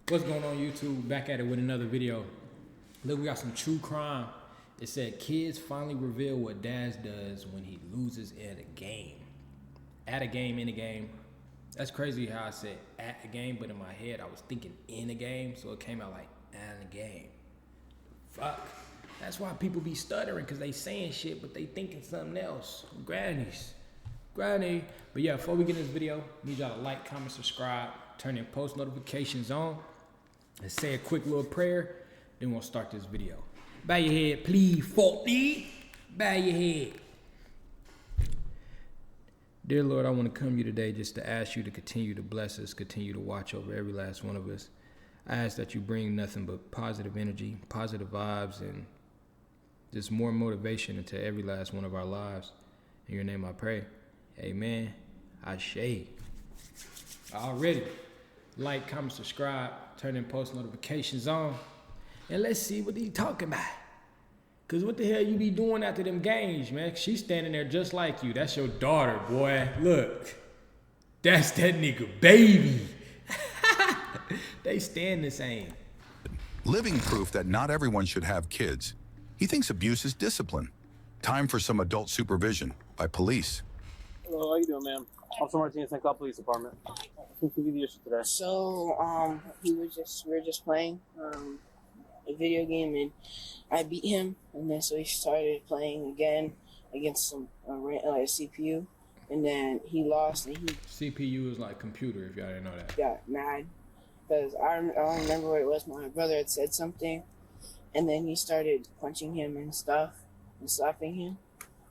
What's going on, YouTube? Back at it with another video. Look, we got some true crime. It said kids finally reveal what Daz does when he loses at a game. At a game, in a game. That's crazy how I said at a game, but in my head I was thinking in a game, so it came out like at a game. Fuck. That's why people be stuttering, because they saying shit, but they thinking something else. Grannies. Granny. But yeah, before we get in this video, need y'all to like, comment, subscribe, turn in post notifications on, and say a quick little prayer, then we'll start this video. Bow your head, please, 40. Bow your head. Dear Lord, I want to come to you today just to ask you to continue to bless us, continue to watch over every last one of us. I ask that you bring nothing but positive energy, positive vibes, and just more motivation into every last one of our lives. In your name I pray. Amen. Ashe. Already. Like, comment, subscribe, turn in post notifications on, and let's see what he talking about. Cause what the hell you be doing after them games, man? She's standing there just like you. That's your daughter, boy. Look, that's that nigga baby. They stand the same. Living proof that not everyone should have kids. He thinks abuse is discipline. Time for some adult supervision by police. Hello, how you doing, ma'am? Officer Martinez, St. Cloud Police Department. What can give you the issue today? So, we were just playing a video game, and I beat him, and then so he started playing again against some like a CPU, and then he lost, and he CPU is like computer, if y'all didn't know that. got mad because I don't remember what it was. My brother had said something, and then he started punching him and stuff and slapping him.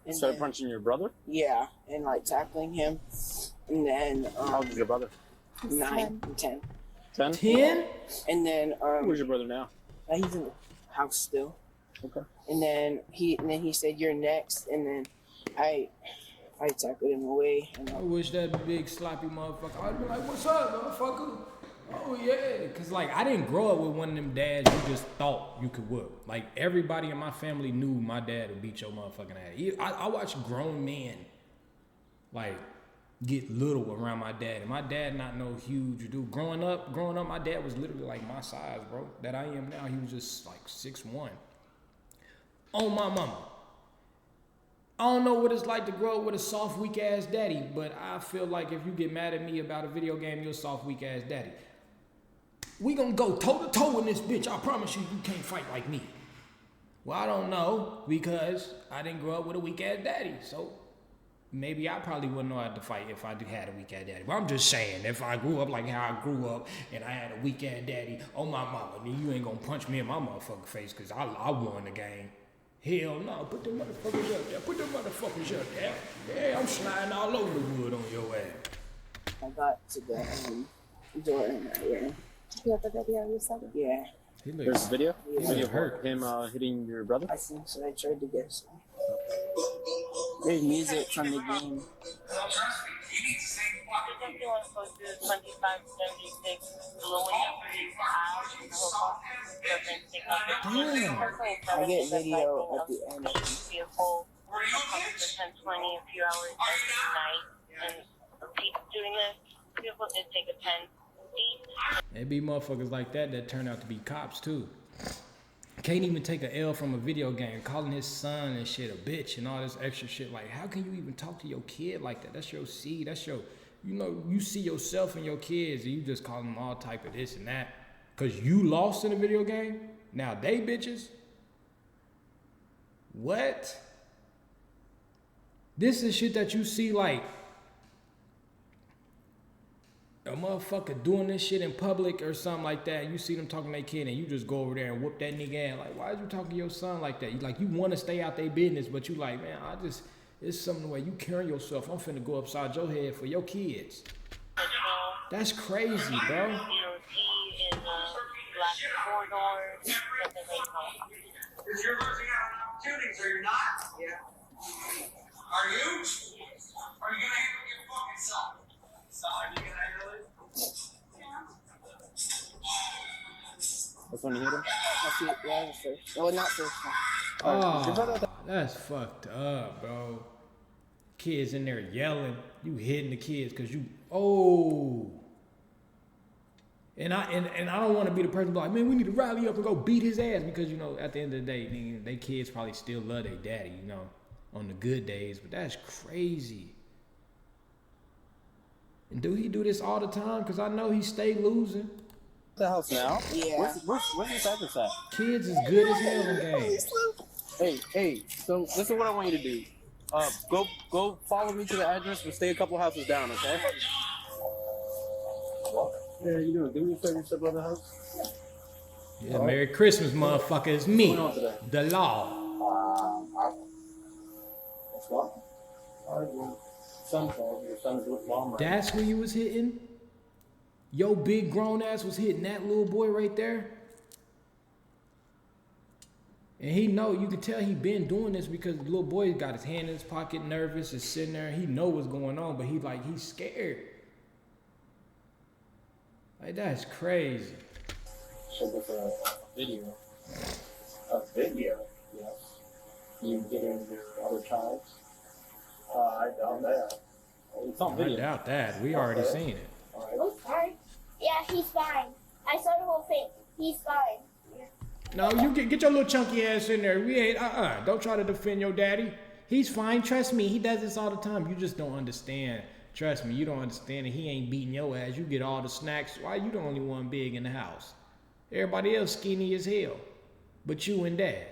And started punching your brother? Yeah, and like tackling him, and then how old is your brother? 9 and 10. 10? 10? And then where's your brother now? He's in the house still. Okay. And then he said, "You're next." And then I tackled him away. And I wish that big sloppy motherfucker, I'd be like, "What's up, motherfucker?" Oh yeah, cause like I didn't grow up with one of them dads you just thought you could whoop. Like everybody in my family knew my dad would beat your motherfucking ass. I watched grown men like get little around my dad, and my dad not no huge dude. Growing up, my dad was literally like my size, bro. That I am now. He was just like 6'1". On my mama. I don't know what it's like to grow up with a soft, weak ass daddy, but I feel like if you get mad at me about a video game, you're a soft, weak ass daddy. We gonna go toe to toe in this bitch. I promise you, you can't fight like me. Well, I don't know, because I didn't grow up with a weak ass daddy, so maybe I probably wouldn't know how to fight if I had a weak ass daddy. But I'm just saying, if I grew up like how I grew up and I had a weak ass daddy on my mama, then you ain't gonna punch me in my motherfucking face because I won the game. Hell no, put them motherfuckers up there. Put them motherfuckers up there. Yeah, I'm sliding all over the wood on your ass. I got to the door and I ran. You have the video you said? Yeah. There's a video? Yeah. Video of him hitting your brother? I think so. I tried to get some. There's music from the game. Damn. I get video at the end. It be motherfuckers like that turn out to be cops too. Can't even take a L from a video game, calling his son and shit a bitch and all this extra shit. Like, how can you even talk to your kid like that? That's your seed. That's your, you know, you see yourself and your kids and you just call them all type of this and that. Because you lost in a video game? Now they bitches? What? This is shit that you see like a motherfucker doing this shit in public or something like that, you see them talking to their kid and you just go over there and whoop that nigga ass. Like, why is you talking to your son like that? You want to stay out their business, but you like, man, it's something the way you carry yourself. I'm finna go upside your head for your kids. That's crazy, bro. You're losing out on opportunities, are you not? Yeah. Are you? Are you gonna handle your fucking self? Are you gonna handle it? That's when you hit him? That's it. Yeah, that's first. Oh, not first. Oh, that's fucked up, bro. Kids in there yelling. You hitting the kids because you, oh. And I don't want to be the person like, man, we need to rally up and go beat his ass because, you know, at the end of the day, they kids probably still love their daddy, you know, on the good days. But that's crazy. And do he do this all the time? Because I know he stay losing. The house now? Yeah. Where's this address at? Kids is good as hell in games. Hey, so this is what I want you to do. Go follow me to the address, but stay a couple houses down, okay? Yeah, you doing? Give me a second step out of the house. Yeah, Merry Christmas, motherfucker. It's me, the law. What's what? Your son called. Your son's with mom right now. That's who you was hitting? Yo, big grown ass was hitting that little boy right there? And he know, you can tell he been doing this because the little boy got his hand in his pocket, nervous, is sitting there. He know what's going on, but he's scared. Like, that's crazy. So with a video. A video? Yes. You getting your other child? I doubt that. It's on video. I doubt that. We already seen it. All right. Fine. Yeah, he's fine. I saw the whole thing. He's fine. No, you get your little chunky ass in there. We ain't, don't try to defend your daddy. He's fine. Trust me. He does this all the time. You just don't understand. Trust me, you don't understand it. He ain't beating your ass. You get all the snacks. Why you the only one big in the house? Everybody else skinny as hell. But you and dad.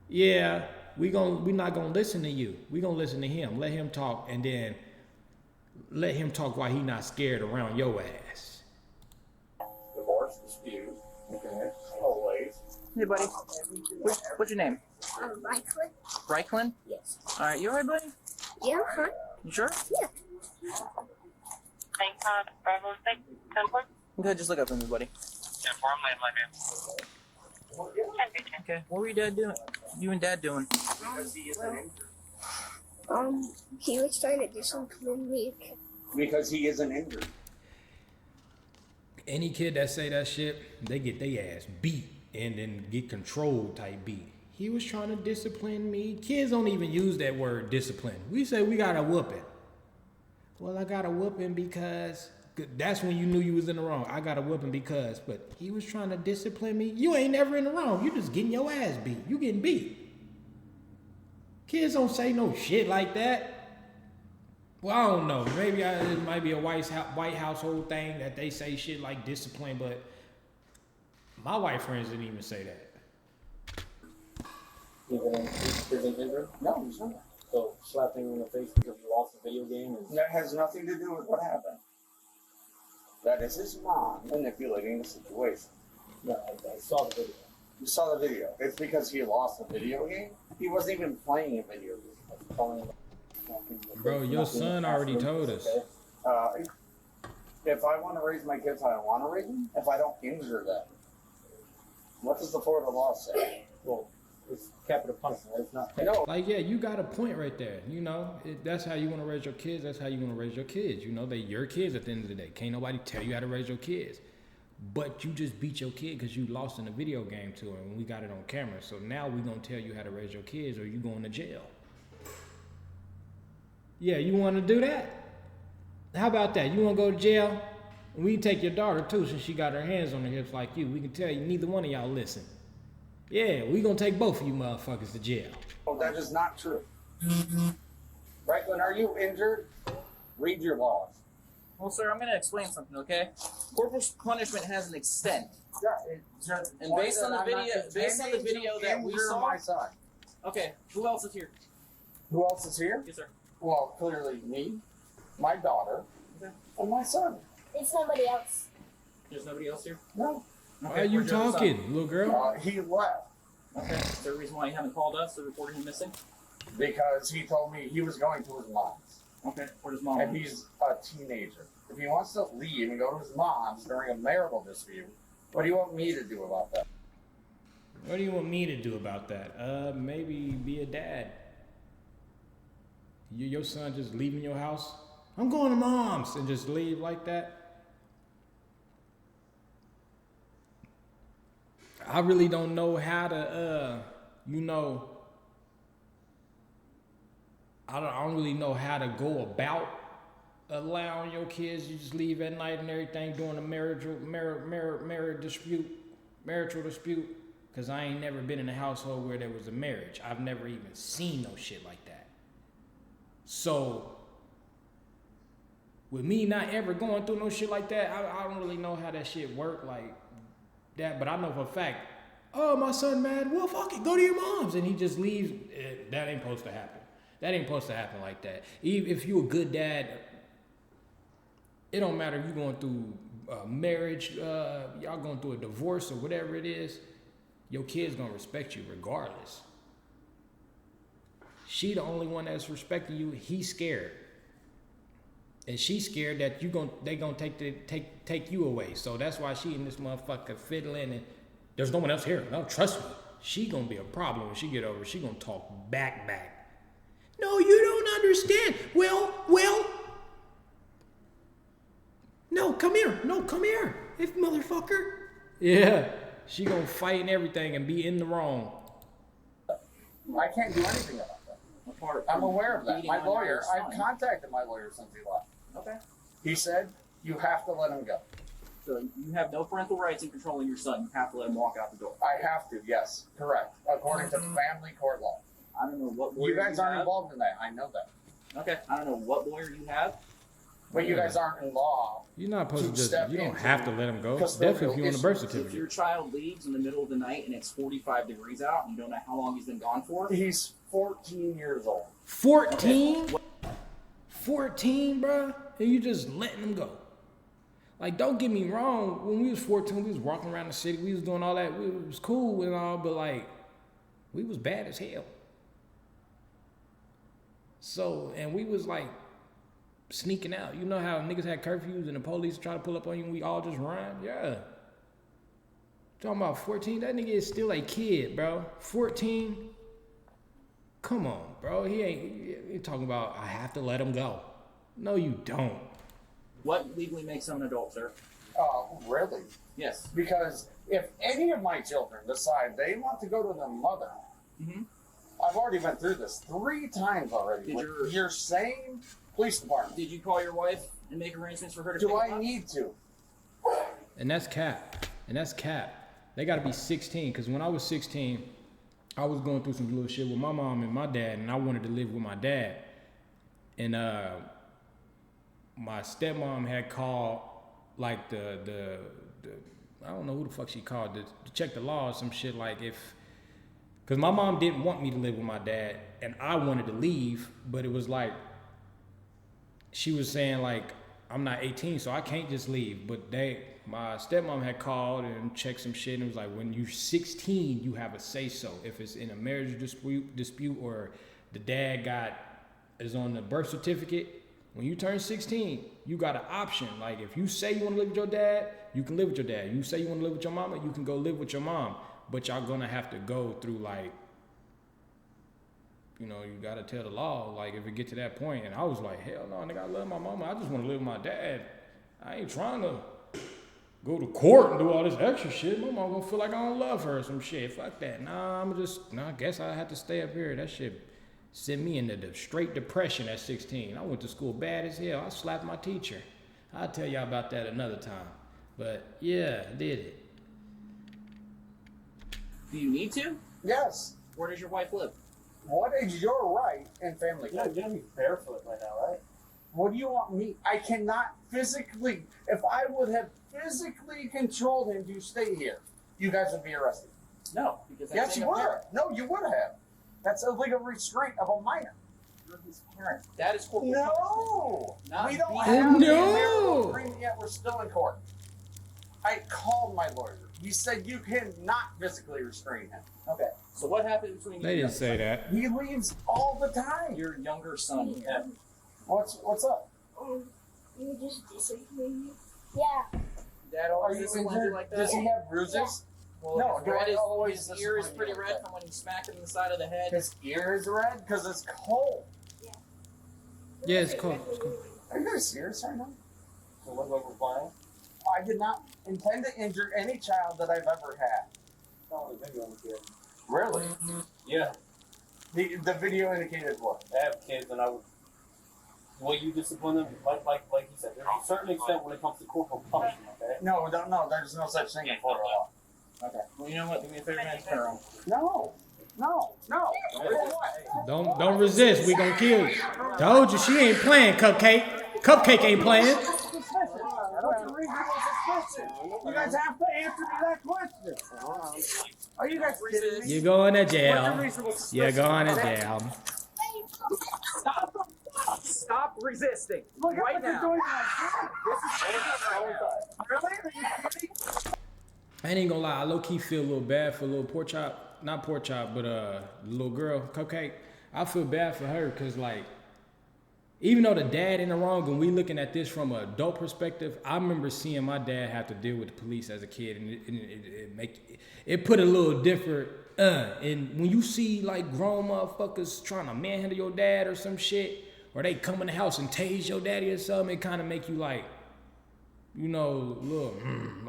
Yeah, we not gonna listen to you. We gonna listen to him. Let him talk, and then let him talk while he not scared around your ass. Divorce dispute. Okay. Always. Hey, buddy. What's your name? Michael? Reiklin? Yes. All right, you all right, buddy? Yeah, huh? You sure? Yeah. Okay, just look up for me, buddy. Okay, what were your dad doing? You and dad doing? He was trying to discipline me. Because he isn't injured. Any kid that say that shit, they get their ass beat and then get controlled type beat. He was trying to discipline me. Kids don't even use that word discipline. We say we got a whooping. Well, I got a whooping because that's when you knew you was in the wrong. I got a whooping because, but he was trying to discipline me. You ain't never in the wrong. You just getting your ass beat. You getting beat. Kids don't say no shit like that. Well, I don't know. Maybe it might be a white household thing that they say shit like discipline, but my white friends didn't even say that. Isn't injured? No, he's not. So slapping him in the face because you lost the video game is... That has nothing to do with what happened. That is his mom manipulating the situation. No, I saw the video. You saw the video. It's because he lost the video game? He wasn't even playing a video game. Bro, your son already told us. If I want to raise my kids how I want to raise them, if I don't injure them, what does the Florida law say? Well, it's capital punishment. It's not... No. Like, yeah, you got a point right there. You know, that's how you want to raise your kids. That's how you want to raise your kids. You know, they your kids at the end of the day. Can't nobody tell you how to raise your kids. But you just beat your kid because you lost in a video game to him and we got it on camera. So now we're going to tell you how to raise your kids or you going to jail. Yeah, you want to do that? How about that? You want to go to jail? We can take your daughter too since she got her hands on her hips like you. We can tell you neither one of y'all listen. Yeah, we going to take both of you motherfuckers to jail. Oh, that is not true. Franklin, are you injured? Read your laws. Well, sir, I'm going to explain something, okay? Corporal punishment has an extent. Yeah, And based on the video that we saw... my son. Okay, who else is here? Who else is here? Yes, sir. Well, clearly me, my daughter, and my son. It's somebody else. There's nobody else here? No. Why are you talking, little girl? He left Okay. Is there a reason why you haven't called us to report him missing? because he told me he was going to his mom's. Okay. Where does mom? And he's a teenager. If he wants to leave and go to his mom's during a marital dispute, what do you want me to do about that? What do you want me to do about that? Maybe be a dad. Your son just leaving your house? I'm going to mom's and just leave like that? I really don't know how to, I don't really know how to go about allowing your kids to just leave at night and everything, doing a marital dispute. Because I ain't never been in a household where there was a marriage. I've never even seen no shit like that. So, with me not ever going through no shit like that, I don't really know how that shit work like that. But I know for a fact, oh, my son mad, well, fuck it, go to your mom's. And he just leaves. That ain't supposed to happen. That ain't supposed to happen like that. Even if you a good dad, it don't matter if you going through marriage, y'all going through a divorce or whatever it is, your kid's gonna respect you regardless. She the only one that's respecting you. He's scared, and she's scared that they gonna take you away. So that's why she in this motherfucker fiddling, and there's no one else here. No, trust me, she gonna be a problem when she get over. She gonna talk back. No, you don't understand. Well. No, come here. If motherfucker. Yeah. She gonna fight and everything and be in the wrong. I can't do anything about that. I'm aware of that. My lawyer, I've contacted my lawyer since he left. Okay. He said, you have to let him go. So you have no parental rights in controlling your son. You have to let him walk out the door. I have to, yes, correct. According to family court law. I don't know what lawyer you guys aren't involved in that. I know that. Okay. I don't know what lawyer you have. But you guys aren't in law. You're not supposed to just, you don't have to let him go. Custodial Definitely if you want a birth If certificate. your child leaves in the middle of the night and it's 45 degrees out and you don't know how long he's been gone for. He's 14 years old. 14? 14, bro? And you just letting him go. Like, don't get me wrong. When we was 14, we was walking around the city. We was doing all that. It was cool and all, but like, we was bad as hell. So, and we was like, sneaking out. You know how niggas had curfews and the police try to pull up on you and we all just run? Yeah. Talking about 14, that nigga is still a kid, bro. 14? Come on, bro. He ain't talking about, I have to let him go. No, you don't. What legally makes him an adult, sir? Really? Yes. Because if any of my children decide they want to go to their mother, I've already been through this 3 times already. With your same police department. Did you call your wife and make arrangements for her to Do I need to? And that's cap. They got to be 16, because when I was 16, I was going through some little shit with my mom and my dad, and I wanted to live with my dad. And my stepmom had called, like, the I don't know who the fuck she called, to check the law or some shit, like, because my mom didn't want me to live with my dad, and I wanted to leave, but it was like, she was saying, like, I'm not 18, so I can't just leave. But my stepmom had called and checked some shit, and it was like, when you're 16, you have a say-so. If it's in a marriage dispute or the dad is on the birth certificate, when you turn 16, you got an option. Like, if you say you want to live with your dad, you can live with your dad. You say you want to live with your mama, you can go live with your mom. But y'all gonna have to go through, like, you know, you gotta tell the law, like, if it get to that point. And I was like, hell no, nigga, I love my mama. I just want to live with my dad. I ain't trying to go to court and do all this extra shit. My mama gonna feel like I don't love her or some shit. Fuck that. I guess I had to stay up here. That shit sent me into the straight depression at 16. I went to school bad as hell. I slapped my teacher. I'll tell y'all about that another time. But yeah, I did it. Do you need to? Yes. Where does your wife live? What is your right in family You're court? gonna be barefoot right now, right? What do you want me? I cannot physically, if I would have physically controlled him to stay here, you guys would be arrested. No, because Yes, you would have. No, you would have. That's illegal restraint of a minor. You're his parent. That is corporal No! Not We don't being- have Oh, the no! marital agreement yet. We're still in court. I called my lawyer. He said you cannot physically restrain him. Okay. So what happened between you They and didn't say that. He leaves all the time. your younger son? What's up? You just discipline me. Yeah. Dad Are always you disciplines injured? you like that? Does he have bruises? Well, No, his do red I is, always his ear is discipline pretty you like red that? from when you smack him in the side of the head. His ear is red because it's cold. Yeah, it's cool. It's cool. Are you guys serious right now? So what level flying? I did not intend to injure any child that I've ever had. Oh, the video on the kid. Really? Yeah, The video indicated what? I have kids and I would Will you discipline them? Like you said, there's a certain extent when it comes to corporal punishment, okay? No, there's no such thing in Florida law. Okay. Well, you know what? Do me a favor, man. Turn around. No. Don't resist. We gonna kill you. Told you she ain't playing, Cupcake. Cupcake ain't playing. What's the reasonable suspicion? You guys have to answer me that question. Are you guys kidding me? You're going to What's the jail. reasonable suspicion? You're going to jail. Stop resisting. Look at right what you're now. doing right Really? Are you kidding? I ain't gonna lie, I low-key feel a little bad for little pork chop. Not pork chop, but the little girl, Cupcake. I feel bad for her because, like, even though the dad in the wrong, and we looking at this from an adult perspective, I remember seeing my dad have to deal with the police as a kid, and it put a little different. And when you see like grown motherfuckers trying to manhandle your dad or some shit, or they come in the house and tase your daddy or something, it kind of make you like, you know, little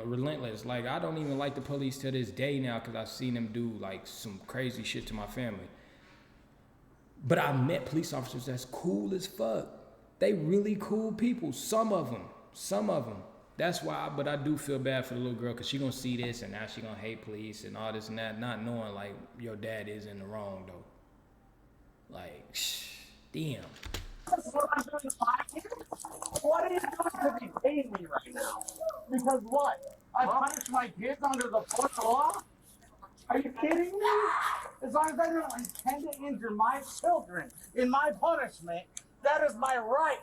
relentless. Like, I don't even like the police to this day now because I've seen them do like some crazy shit to my family. But I met police officers that's cool as fuck. They really cool people. Some of them. That's why, but I do feel bad for the little girl because she gonna see this and now she gonna hate police and all this and that, not knowing like your dad is in the wrong though. Like, damn. What I'm doing to my kids? What are you doing to be paying me right now? Because what? I punish my kids under the Florida law? Are you kidding me? As long as I don't intend to injure my children in my punishment, that is my right.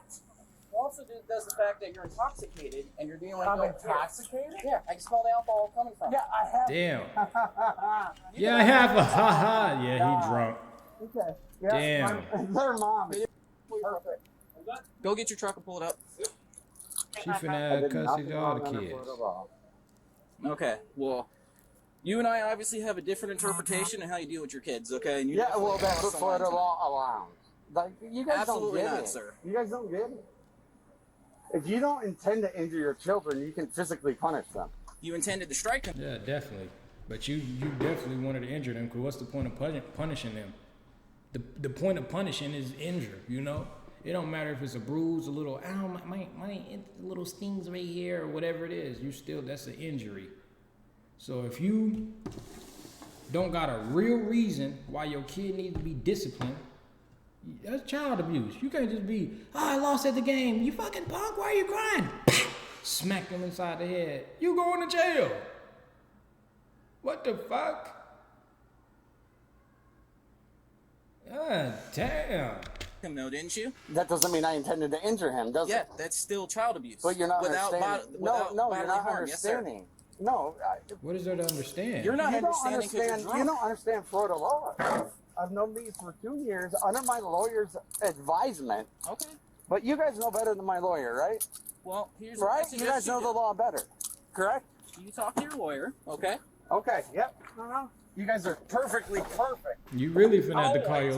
Also does the fact that you're intoxicated and you're dealing with I'm adult kids. intoxicated? Yeah, I can smell the alcohol coming from. Yeah, I have. Damn. Yeah, I have a haha. Yeah, he drunk. Okay. Yeah, Damn. Their mom is Perfect. Go get your truck and pull it up. She finna cuss all the kids. Okay, well, you and I obviously have a different interpretation of how you deal with your kids, okay? And you Yeah, well, that's what cross the Florida lines. law allows. Like, you guys Absolutely don't get not, it. sir. You guys don't get it. If you don't intend to injure your children, you can physically punish them. You intended to strike them. Yeah, definitely. But you definitely wanted to injure them because what's the point of punishing them? The point of punishing is injure, you know? It don't matter if it's a bruise, a little, ow, my little stings right here or whatever it is. That's an injury. So if you don't got a real reason why your kid needs to be disciplined, that's child abuse. You can't just be, I lost at the game. You fucking punk, why are you crying? Smack them inside the head. You going to jail. What the fuck? God damn. Him though, didn't you? That doesn't mean I intended to injure him, does Yeah, it? that's still child abuse. But you're not understanding. No, you're bodily not harm. Yes, sir. understanding. No, What is there to understand? You're not you don't understanding because you're understand. drunk. You don't understand Florida law. I've known these for 2 years under my lawyer's advisement. Okay. But you guys know better than my lawyer, right? Well, here's Right? I You guys know the law better, correct? You talk to your lawyer, okay? Okay. Yep. No. You guys are perfectly perfect. You really finna have to call your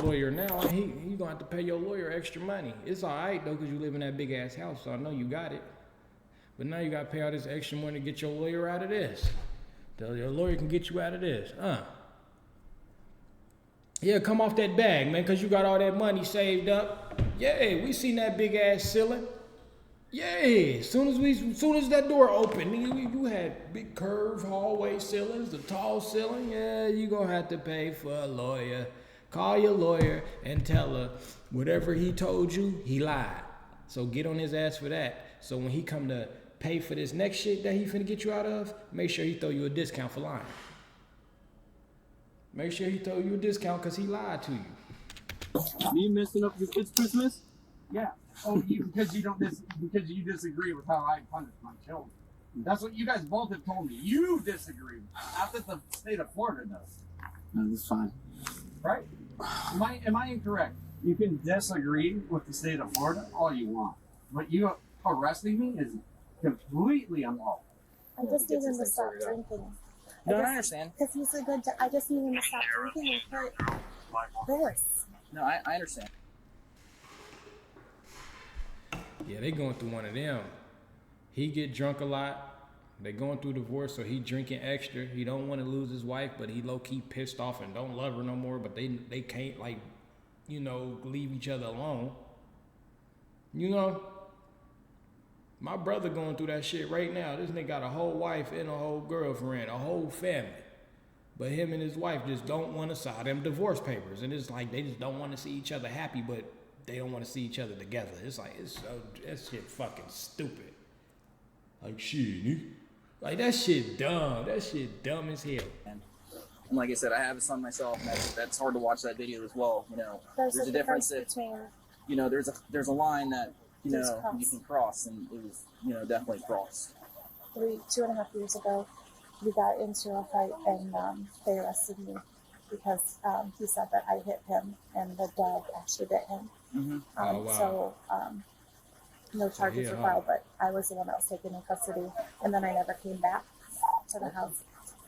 lawyer now. He gonna have to pay your lawyer extra money. It's all right though, cause you live in that big ass house, so I know you got it. But now you gotta pay all this extra money to get your lawyer out of this. Your lawyer can get you out of this, Yeah, come off that bag, man, cause you got all that money saved up. Yeah, we seen that big ass ceiling. Yeah, soon as that door opened, you had big curved hallway ceilings, the tall ceiling. Yeah, you gonna have to pay for a lawyer. Call your lawyer and tell her whatever he told you, he lied. So get on his ass for that. So when he come to pay for this next shit that he finna get you out of, make sure he throw you a discount for lying. Make sure he throw you a discount because he lied to you. Me messing up your kids' Christmas? Yeah. Oh, because you disagree with how I punish my children. That's what you guys both have told me. You disagree. Not that the state of Florida does. No, that's fine. Right? Am I incorrect? You can disagree with the state of Florida all you want, but you arresting me is completely unlawful. I just need him to stop drinking. No, I understand. Because he's a good. I just need him to stop drinking and hurt Chris. No, I understand. Yeah, they going through one of them. He get drunk a lot. They going through divorce, so he drinking extra. He don't want to lose his wife, but he low-key pissed off and don't love her no more. But they can't, like, you know, leave each other alone. You know, my brother going through that shit right now. This nigga got a whole wife and a whole girlfriend, a whole family. But him and his wife just don't want to sign them divorce papers. And it's like they just don't want to see each other happy, but they don't want to see each other together. It's like, that shit fucking stupid. Like, shit, like, that shit dumb. That shit dumb as hell. And like I said, I have a son myself, and that's hard to watch that video as well. You know, There's a difference between, you know, there's a line that, you There's know, cross. you can cross, and it was, you know, definitely crossed. 2.5 years ago, we got into a fight, and they arrested me because he said that I hit him, and the dog actually bit him. Mm-hmm. Oh, wow. So no charges were filed, but I was the one that was taken in custody, and then I never came back to the house.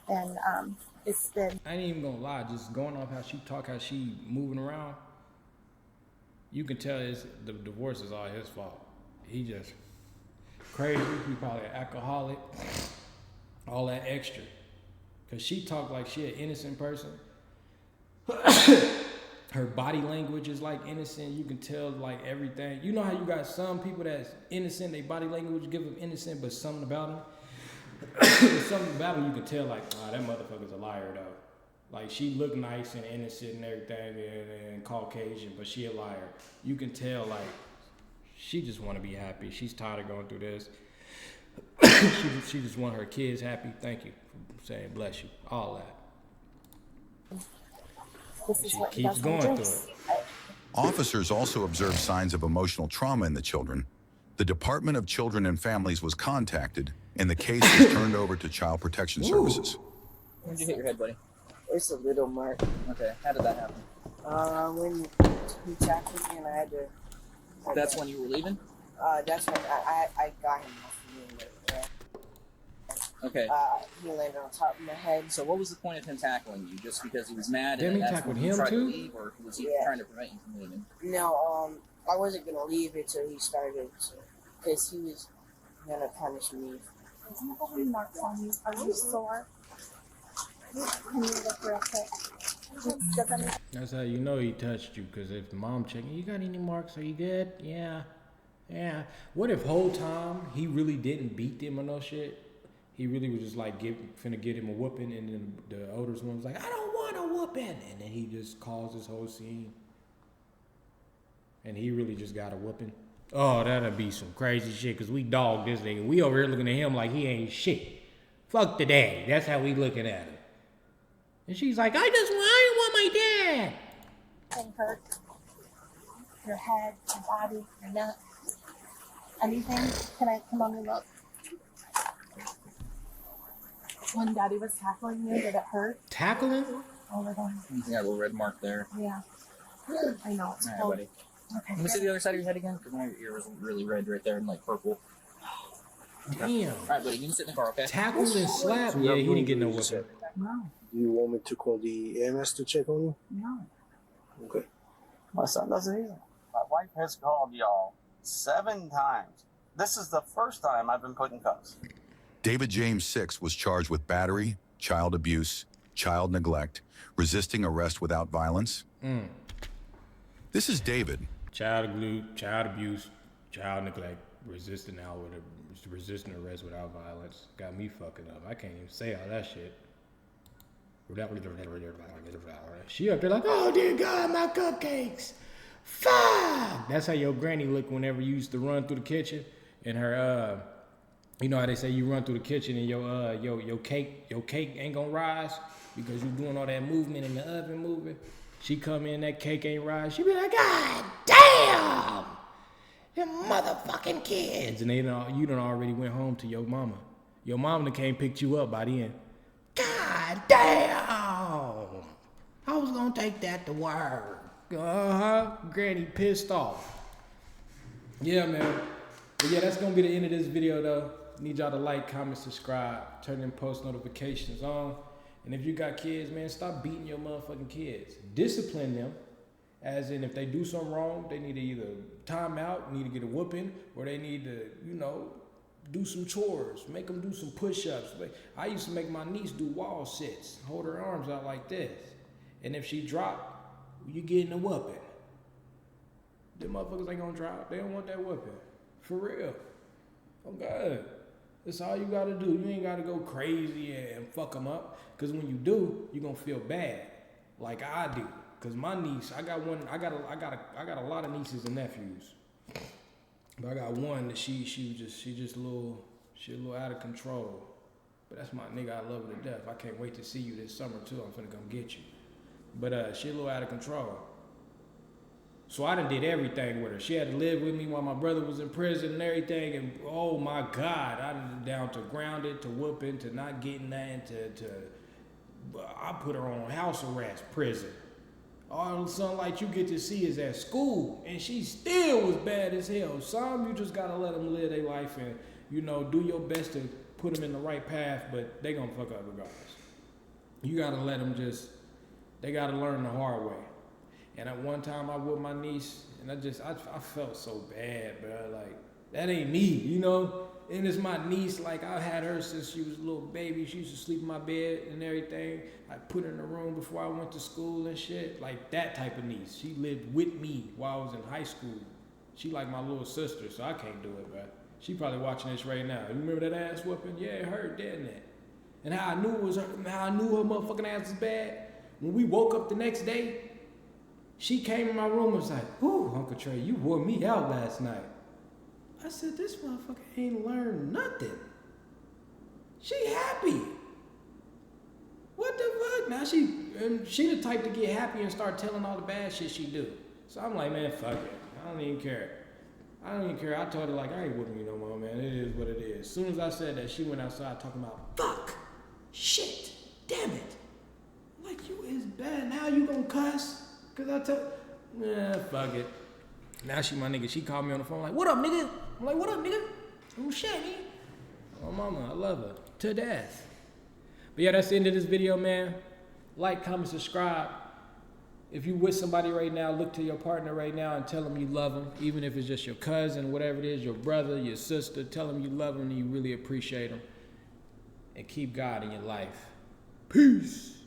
And it's been... I ain't even gonna lie, just going off how she talk, how she moving around, you can tell the divorce is all his fault. He just crazy, he probably an alcoholic, all that extra. Cause she talk like she an innocent person. Her body language is like innocent. You can tell like everything. You know how you got some people that's innocent, they body language give them innocent, but something about them, something about them you can tell like, that motherfucker's a liar though. Like she look nice and innocent and everything and Caucasian, but she a liar. You can tell like she just want to be happy. She's tired of going through this. she just want her kids happy. Thank you for saying bless you. All that. This is She what he keeps does going when he through drinks. it. Officers also observed signs of emotional trauma in the children. The Department of Children and Families was contacted, and the case was turned over to Child Protection Services. When did you hit your head, buddy? It's a little mark. Okay, how did that happen? When he tackled me and I had to... That's when you were leaving? That's when I got him off the knee. Okay. He landed on top of my head. So what was the point of him tackling you? Just because he was mad Didn't and he that's tackle when you him tried too? to leave, or was he Yeah. trying to prevent you from leaving? No, I wasn't gonna leave until he started, because he was gonna punish me. There's no marks on you. Are you sore? Can you look real quick? Does that That's how you know he touched you, because if the mom checking, you got any marks? Are you good? Yeah. Yeah. What if whole time he really didn't beat them or no shit? He really was just like finna get him a whooping, and then the oldest one was like, I don't want a whooping, and then he just caused this whole scene. And he really just got a whooping. Oh, that'd be some crazy shit, because we dogged this nigga. We over here looking at him like he ain't shit. Fuck the daddy. That's how we looking at him. And she's like, I want my dad. anything hurt? Your head, your body, your neck? Anything? Can I come on and look? When Daddy was tackling you, did it hurt? Tackling? Oh my God. You got a little red mark there. Yeah. I know it's All right, cold. buddy. Okay. Let me see the other side of your head again, because my ear was really red right there and like purple. Damn. All right, buddy, you can sit in the car, okay? Tackled and slapped? Yeah, he didn't get no whooping. No, Do you want me to call the AMS to check on you? no. Okay. My son doesn't either. My wife has called y'all 7 times. This is the first time I've been put in cuffs. David James 6 was charged with battery, child abuse, child neglect, resisting arrest without violence. This is David. Child abuse, child neglect, resisting arrest without violence. Got me fucking up. I can't even say all that shit. She up there like, oh dear God, my cupcakes. Fuck! That's how your granny looked whenever you used to run through the kitchen and her you know how they say you run through the kitchen and your cake ain't gonna rise because you doing all that movement in the oven moving. She come in, that cake ain't rise. She be like, God damn! Them motherfucking kids. And you done already went home to your mama. Your mama done came picked you up by the end. God damn! I was gonna take that to work. Granny pissed off. Yeah, man. But yeah, that's gonna be the end of this video though. Need y'all to like, comment, subscribe, turn them post notifications on. And if you got kids, man, stop beating your motherfucking kids. Discipline them. As in, if they do something wrong, they need to either time out, need to get a whooping, or they need to, do some chores. Make them do some push-ups. I used to make my niece do wall sits. Hold her arms out like this. And if she dropped, you getting a whooping. Them motherfuckers ain't gonna drop. They don't want that weapon. For real. Oh God. That's all you gotta do. You ain't gotta go crazy and fuck them up. Cause when you do, you gonna feel bad. Like I do. Cause my niece, I got a lot of nieces and nephews. But I got one that she a little out of control. But that's my nigga, I love her to death. I can't wait to see you this summer too. I'm finna come get you. But she a little out of control. So I done did everything with her. She had to live with me while my brother was in prison and everything. And oh my God, I done down to grounded, to whooping, to not getting that, I put her on house arrest, prison. All the sunlight you get to see is at school, and she still was bad as hell. Some you just gotta let them live their life and, you know, do your best to put them in the right path, but they gonna fuck up regardless. You gotta let them they gotta learn the hard way. And at one time I with my niece, and I felt so bad, bro. Like, that ain't me, you know? And it's my niece, like I had her since she was a little baby. She used to sleep in my bed and everything. I put her in the room before I went to school and shit. Like that type of niece. She lived with me while I was in high school. She like my little sister, so I can't do it, bro. She probably watching this right now. You remember that ass whooping? Yeah, it hurt, didn't it? And how I knew it was her, how I knew her motherfucking ass was bad? When we woke up the next day, she came in my room and was like, "Ooh, Uncle Trey, you wore me out last night." I said, "This motherfucker ain't learned nothing. She happy. What the fuck?" Now she the type to get happy and start telling all the bad shit she do. So I'm like, man, fuck it. I don't even care. I told her, like, I ain't whooping you no more, man. It is what it is. As soon as I said that, she went outside talking about, fuck, shit, damn it. I'm like, you is bad. Now you gonna cuss? Cause I told, fuck it. Now she my nigga. She called me on the phone like, "What up, nigga?" I'm like, "What up, nigga?" Oh shit, nigga. Oh mama, I love her to death. But yeah, that's the end of this video, man. Like, comment, subscribe. If you with somebody right now, look to your partner right now and tell them you love them. Even if it's just your cousin, whatever it is, your brother, your sister, tell them you love them and you really appreciate them. And keep God in your life. Peace.